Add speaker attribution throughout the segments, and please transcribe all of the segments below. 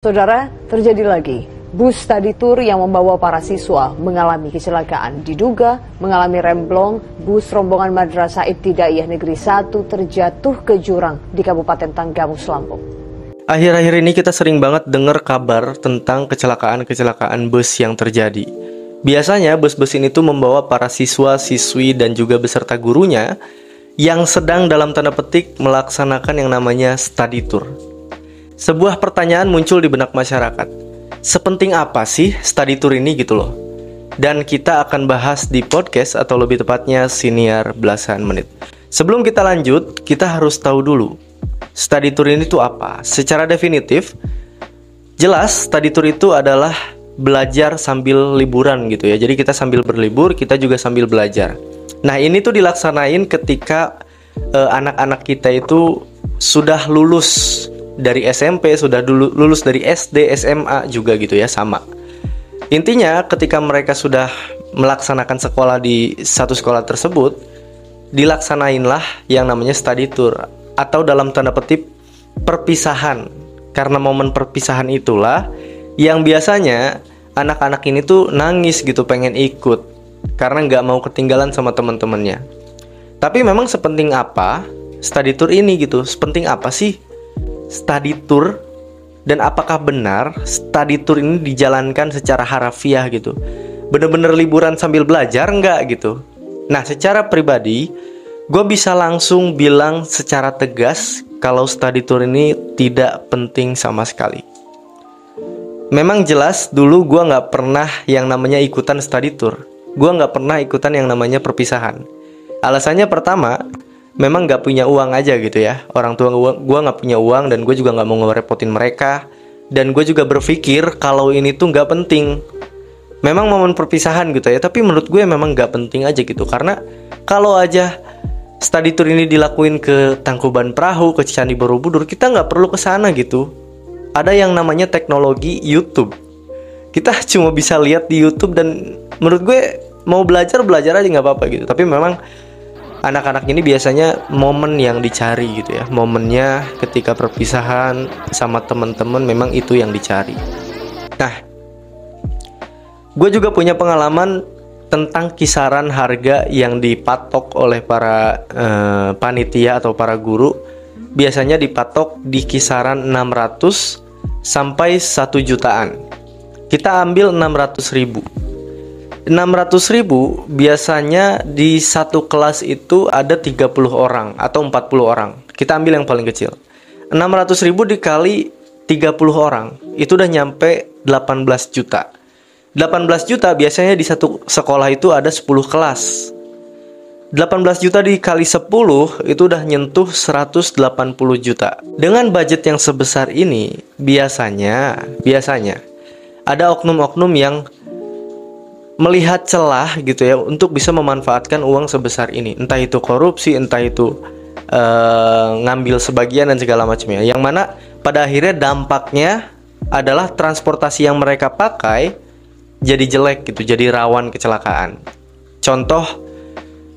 Speaker 1: Saudara, terjadi lagi. Bus study tour yang membawa para siswa mengalami kecelakaan. Diduga mengalami remblong, bus rombongan Madrasah Ibtidaiyah Negeri 1 terjatuh ke jurang di Kabupaten Tanggamus, Lampung.
Speaker 2: Akhir-akhir ini kita sering banget dengar kabar tentang kecelakaan-kecelakaan bus yang terjadi. Biasanya bus-bus ini tuh membawa para siswa, siswi, dan juga beserta gurunya yang sedang dalam tanda petik melaksanakan yang namanya study tour. Sebuah pertanyaan muncul di benak masyarakat. Sepenting apa sih study tour ini gitu loh? Dan kita akan bahas di podcast atau lebih tepatnya siniar belasan menit. Sebelum kita lanjut, kita harus tahu dulu study tour ini tuh apa? Secara definitif, jelas study tour itu adalah belajar sambil liburan gitu ya. Jadi kita sambil berlibur, kita juga sambil belajar. Nah, ini tuh dilaksanain ketika anak-anak kita itu sudah lulus dari SMP, sudah lulus dari SD, SMA juga gitu ya, sama. Intinya ketika mereka sudah melaksanakan sekolah di satu sekolah tersebut, dilaksanainlah yang namanya study tour atau dalam tanda petik perpisahan. Karena momen perpisahan itulah yang biasanya anak-anak ini tuh nangis gitu, pengen ikut karena nggak mau ketinggalan sama teman-temannya. Tapi memang sepenting apa study tour ini gitu? Sepenting apa sih study tour, dan apakah benar study tour ini dijalankan secara harafiah gitu? Bener-bener liburan sambil belajar nggak gitu? Nah, secara pribadi gue bisa langsung bilang secara tegas kalau study tour ini tidak penting sama sekali. Memang jelas dulu gue nggak pernah yang namanya ikutan study tour. Gue nggak pernah ikutan yang namanya perpisahan. Alasannya pertama, memang gak punya uang aja gitu ya. Orang tua gue gak punya uang, dan gue juga gak mau ngerepotin mereka. Dan gue juga berpikir kalau ini tuh gak penting. Memang momen perpisahan gitu ya, tapi menurut gue memang gak penting aja gitu. Karena kalau aja study tour ini dilakuin ke Tangkuban Perahu, ke Candi Borobudur, kita gak perlu ke sana gitu. Ada yang namanya teknologi YouTube. Kita cuma bisa lihat di YouTube, dan menurut gue mau belajar aja gak apa-apa gitu. Tapi memang anak-anak ini biasanya momen yang dicari gitu ya. Momennya ketika perpisahan sama teman-teman, memang itu yang dicari. Nah, gue juga punya pengalaman tentang kisaran harga yang dipatok oleh para panitia atau para guru. Biasanya dipatok di kisaran 600 sampai 1 jutaan. Kita ambil 600.000. 600.000 biasanya di satu kelas itu ada 30 orang atau 40 orang. Kita ambil yang paling kecil. 600.000 dikali 30 orang, itu udah nyampe 18 juta. 18 juta biasanya di satu sekolah itu ada 10 kelas. 18 juta dikali 10 itu udah nyentuh 180 juta. Dengan budget yang sebesar ini, biasanya ada oknum-oknum yang melihat celah gitu ya untuk bisa memanfaatkan uang sebesar ini. Entah itu korupsi, entah itu ngambil sebagian dan segala macamnya. Yang mana pada akhirnya dampaknya adalah transportasi yang mereka pakai jadi jelek gitu, jadi rawan kecelakaan. Contoh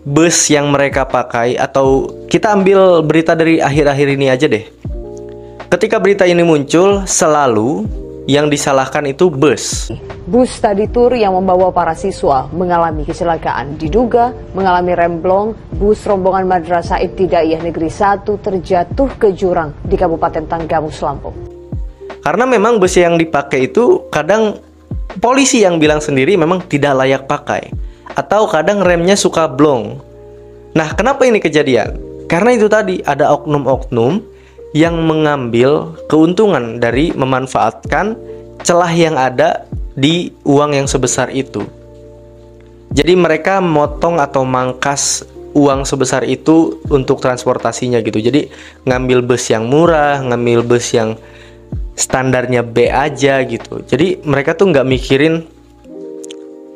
Speaker 2: bus yang mereka pakai, atau kita ambil berita dari akhir-akhir ini aja deh. Ketika berita ini muncul, selalu yang disalahkan itu bus.
Speaker 1: Bus study tour yang membawa para siswa mengalami kecelakaan. Diduga mengalami remblong, bus rombongan Madrasah Ibtidaiyah Negeri 1 terjatuh ke jurang di Kabupaten Tanggamus, Lampung.
Speaker 2: Karena memang bus yang dipakai itu kadang polisi yang bilang sendiri memang tidak layak pakai, atau kadang remnya suka blong. Nah, kenapa ini kejadian? Karena itu tadi ada oknum-oknum yang mengambil keuntungan dari memanfaatkan celah yang ada di uang yang sebesar itu. Jadi mereka motong atau mangkas uang sebesar itu untuk transportasinya gitu. Jadi ngambil bus yang murah, ngambil bus yang standarnya B aja gitu. Jadi mereka tuh nggak mikirin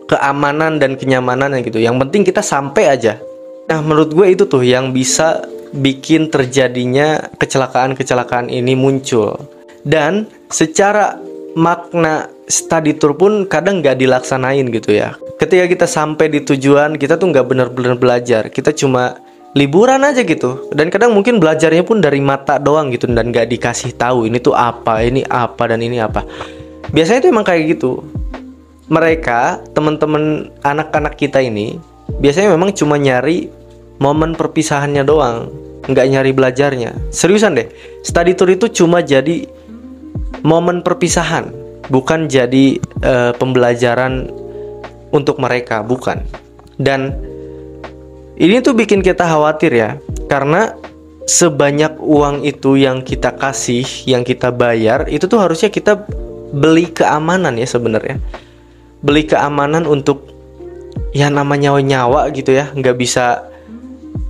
Speaker 2: keamanan dan kenyamanan gitu. Yang penting kita sampai aja. Nah, menurut gue itu tuh yang bisa bikin terjadinya kecelakaan-kecelakaan ini muncul. Dan secara makna study tour pun kadang nggak dilaksanain gitu ya. Ketika kita sampai di tujuan, kita tuh nggak benar-benar belajar. Kita cuma liburan aja gitu. Dan kadang mungkin belajarnya pun dari mata doang gitu, dan gak dikasih tahu ini tuh apa, ini apa, dan ini apa. Biasanya tuh emang kayak gitu. Mereka, teman-teman anak-anak kita ini biasanya memang cuma nyari momen perpisahannya doang, nggak nyari belajarnya. Seriusan deh, study tour itu cuma jadi momen perpisahan, bukan jadi pembelajaran untuk mereka, bukan. Dan ini tuh bikin kita khawatir ya, karena sebanyak uang itu yang kita kasih, yang kita bayar, itu tuh harusnya kita beli keamanan ya sebenarnya. Beli keamanan untuk ya namanya nyawa gitu ya, nggak bisa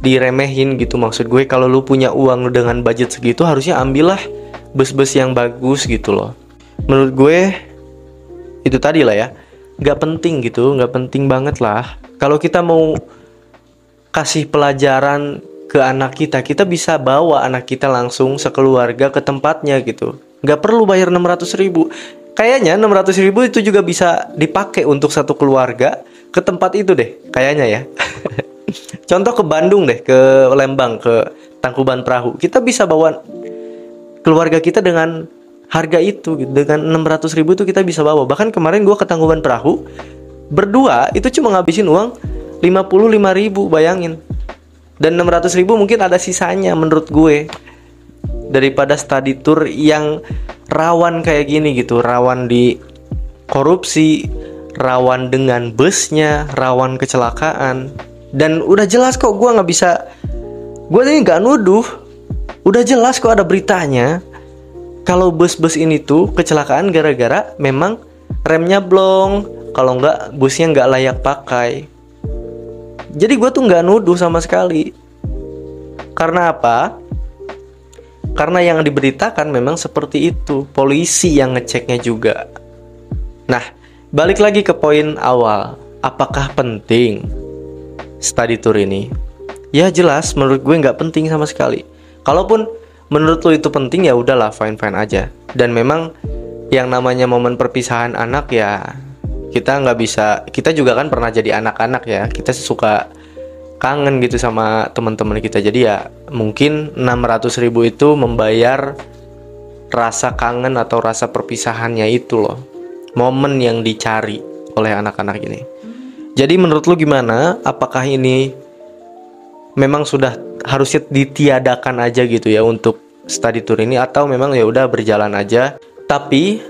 Speaker 2: diremehin gitu. Maksud gue, kalau lu punya uang dengan budget segitu, harusnya ambillah bus-bus yang bagus gitu loh. Menurut gue itu tadi lah ya, nggak penting gitu, nggak penting banget lah. Kalau kita mau kasih pelajaran ke anak kita, kita bisa bawa anak kita langsung sekeluarga ke tempatnya gitu. Nggak perlu bayar 600.000. Kayaknya 600.000 itu juga bisa dipakai untuk satu keluarga ke tempat itu deh, kayaknya ya. Contoh ke Bandung deh, ke Lembang, ke Tangkuban Perahu. Kita bisa bawa keluarga kita dengan harga itu gitu. Dengan 600.000 itu kita bisa bawa. Bahkan kemarin gue ke Tangkuban Perahu, berdua itu cuma ngabisin uang 55.000, bayangin. Dan 600.000 mungkin ada sisanya menurut gue, daripada study tour yang rawan kayak gini gitu. Rawan di korupsi, rawan dengan busnya, rawan kecelakaan. Dan udah jelas kok, gue gak bisa, gue ini gak nuduh, udah jelas kok ada beritanya kalau bus-bus ini tuh kecelakaan gara-gara memang remnya blong, kalau enggak busnya gak layak pakai. Jadi gue tuh gak nuduh sama sekali. Karena apa? Karena yang diberitakan memang seperti itu. Polisi yang ngeceknya juga. Nah, balik lagi ke poin awal. Apakah penting study tour ini? Ya jelas, menurut gue gak penting sama sekali. Kalaupun menurut lo itu penting, ya udahlah, fine-fine aja. Dan memang yang namanya momen perpisahan anak ya, kita nggak bisa, kita juga kan pernah jadi anak-anak ya, kita suka kangen gitu sama teman-teman kita. Jadi ya mungkin 600.000 itu membayar rasa kangen atau rasa perpisahannya itu loh, momen yang dicari oleh anak-anak ini. Jadi menurut lu gimana? Apakah ini memang sudah harusnya ditiadakan aja gitu ya untuk study tour ini, atau memang ya udah berjalan aja, tapi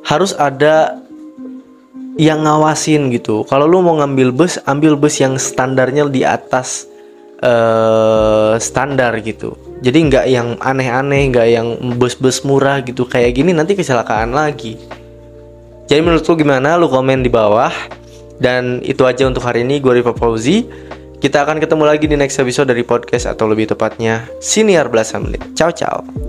Speaker 2: harus ada yang ngawasin gitu. Kalau lu mau ngambil bus, ambil bus yang standarnya di atas standar gitu. Jadi nggak yang aneh-aneh, nggak yang bus-bus murah gitu. Kayak gini nanti kecelakaan lagi. Jadi menurut lu gimana? Lu komen di bawah. Dan itu aja untuk hari ini. Gue Rifa Fauzi. Kita akan ketemu lagi di next episode dari podcast, atau lebih tepatnya Siniar Belasan Menit. Ciao ciao.